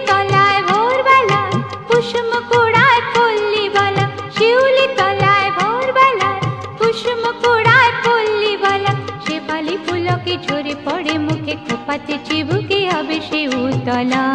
তলায় ভোরবেলায় কুসুম কুড়ায় পল্লী বলা, শিউলি তলায় ভোরবেলায় কুসুম কুড়ায় পল্লী বলা। শেফালি পুলকে ঝরে পড়ে মুখে, খোপাতে চিবুকে হবে সে উতলা।